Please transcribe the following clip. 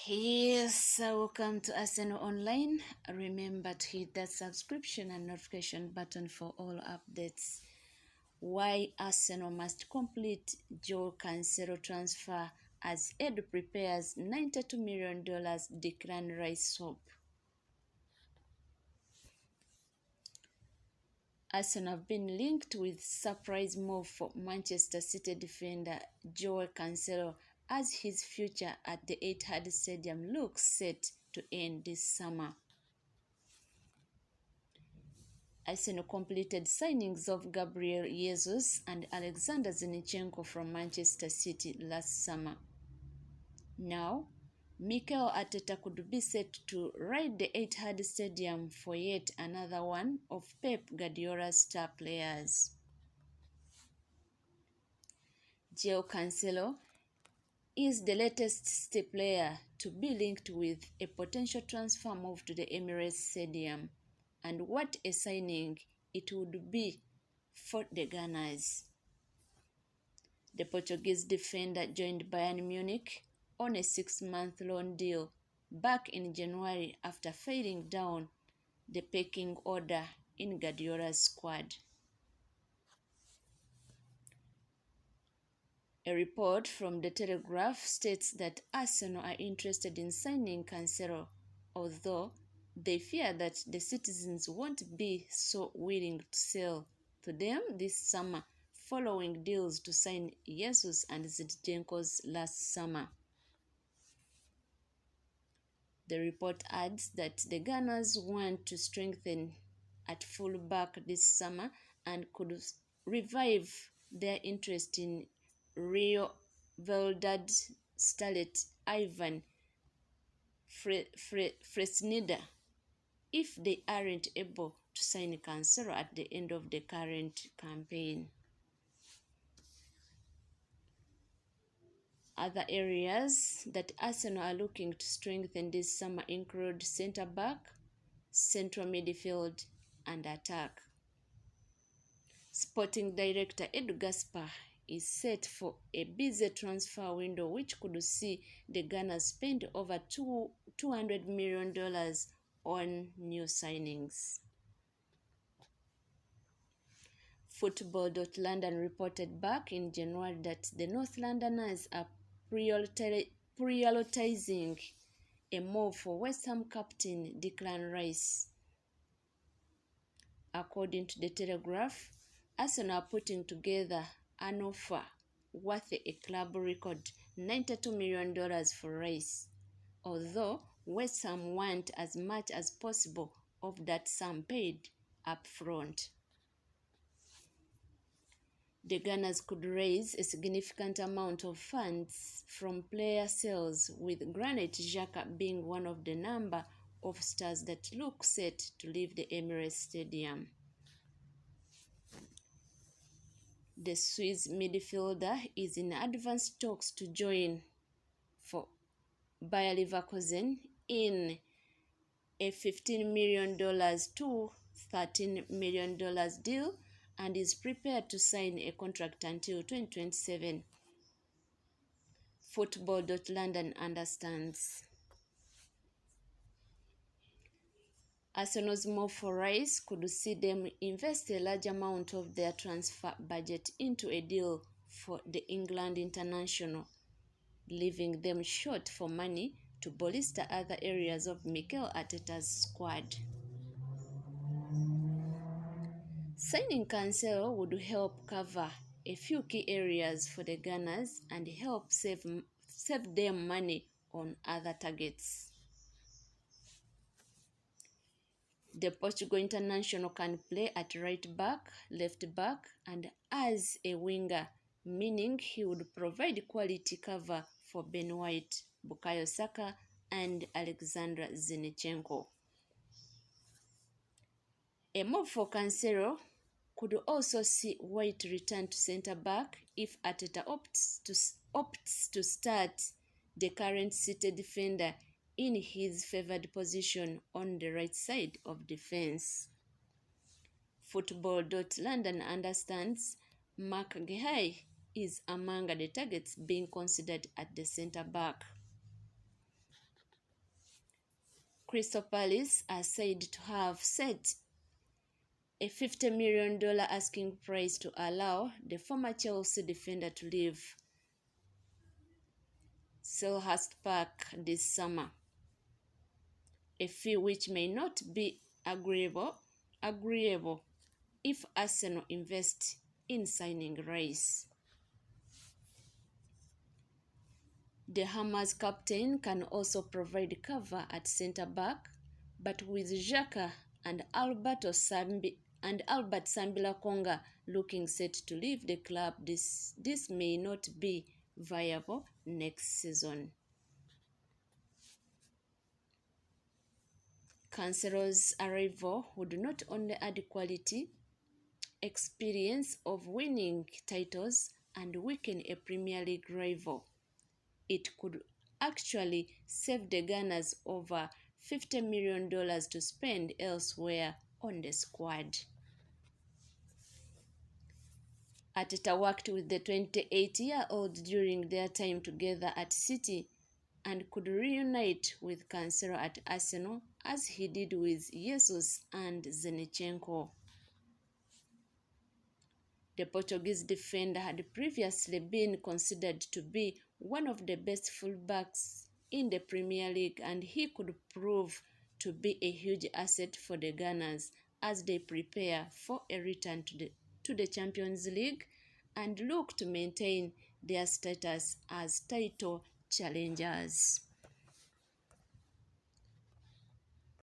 Yes, welcome to Arsenal Online. Remember to hit that subscription and notification button for all updates. Why Arsenal must complete Joe Cancelo transfer as Ed prepares $92 million Declan Rice swap. Arsenal have been linked with surprise move for Manchester City defender Joe Cancelo as his future at the Etihad Stadium looks set to end this summer. Arsenal completed signings of Gabriel Jesus and Alexander Zinchenko from Manchester City last summer. Now, Mikel Arteta could be set to ride the Etihad Stadium for yet another one of Pep Guardiola's star players. Joao Cancelo is the latest City player to be linked with a potential transfer move to the Emirates Stadium, and what a signing it would be for the Gunners. The Portuguese defender joined Bayern Munich on a 6-month loan deal back in January after failing down the pecking order in Guardiola's squad. A report from The Telegraph states that Arsenal are interested in signing Cancelo, although they fear that the citizens won't be so willing to sell to them this summer following deals to sign Jesus and Zinchenko's last summer. The report adds that the Gunners want to strengthen at fullback this summer and could revive their interest in Rio Vallecano's starlet Ivan Fresneda if they aren't able to sign Cancelo at the end of the current campaign. Other areas that Arsenal are looking to strengthen this summer include centre-back, central midfield, and attack. Sporting director Ed Gaspar is set for a busy transfer window which could see the Gunners spend over $200 million on new signings. Football.London reported back in January that the North Londoners are prioritizing a move for West Ham captain Declan Rice. According to The Telegraph, Arsenal are putting together an offer worth a club record $92 million for Reiss, although West Ham want as much as possible of that sum paid up front. The Gunners could raise a significant amount of funds from player sales, with Granit Xhaka being one of the number of stars that look set to leave the Emirates Stadium. The Swiss midfielder is in advanced talks to join for Bayer Leverkusen in a $15 million to $13 million deal and is prepared to sign a contract until 2027. Football.London understands. Arsenal's move for Rice could see them invest a large amount of their transfer budget into a deal for the England international, leaving them short for money to bolster other areas of Mikel Arteta's squad. Signing Cancelo would help cover a few key areas for the Gunners and help save them money on other targets. The Portugal international can play at right back, left back, and as a winger, meaning he would provide quality cover for Ben White, Bukayo Saka, and Alexander Zinchenko. A move for Cancelo could also see White return to centre-back if Arteta opts to start the current City defender in his favoured position on the right side of defence. Football.London understands Mark Guehi is among the targets being considered at the centre-back. Crystal Palace are said to have set a $50 million asking price to allow the former Chelsea defender to leave Selhurst Park this summer, a fee which may not be agreeable if Arsenal invest in signing Reiss. The Hammers captain can also provide cover at centre-back, but with Xhaka and Albert Sambila Konga looking set to leave the club, this may not be viable next season. Cancelo's arrival would not only add quality, experience of winning titles and weaken a Premier League rival, it could actually save the Gunners over $50 million to spend elsewhere on the squad. Arteta worked with the 28-year-old during their time together at City and could reunite with Cancelo at Arsenal as he did with Jesus and Zinchenko. The Portuguese defender had previously been considered to be one of the best fullbacks in the Premier League, and he could prove to be a huge asset for the Gunners as they prepare for a return to the Champions League and look to maintain their status as title challengers.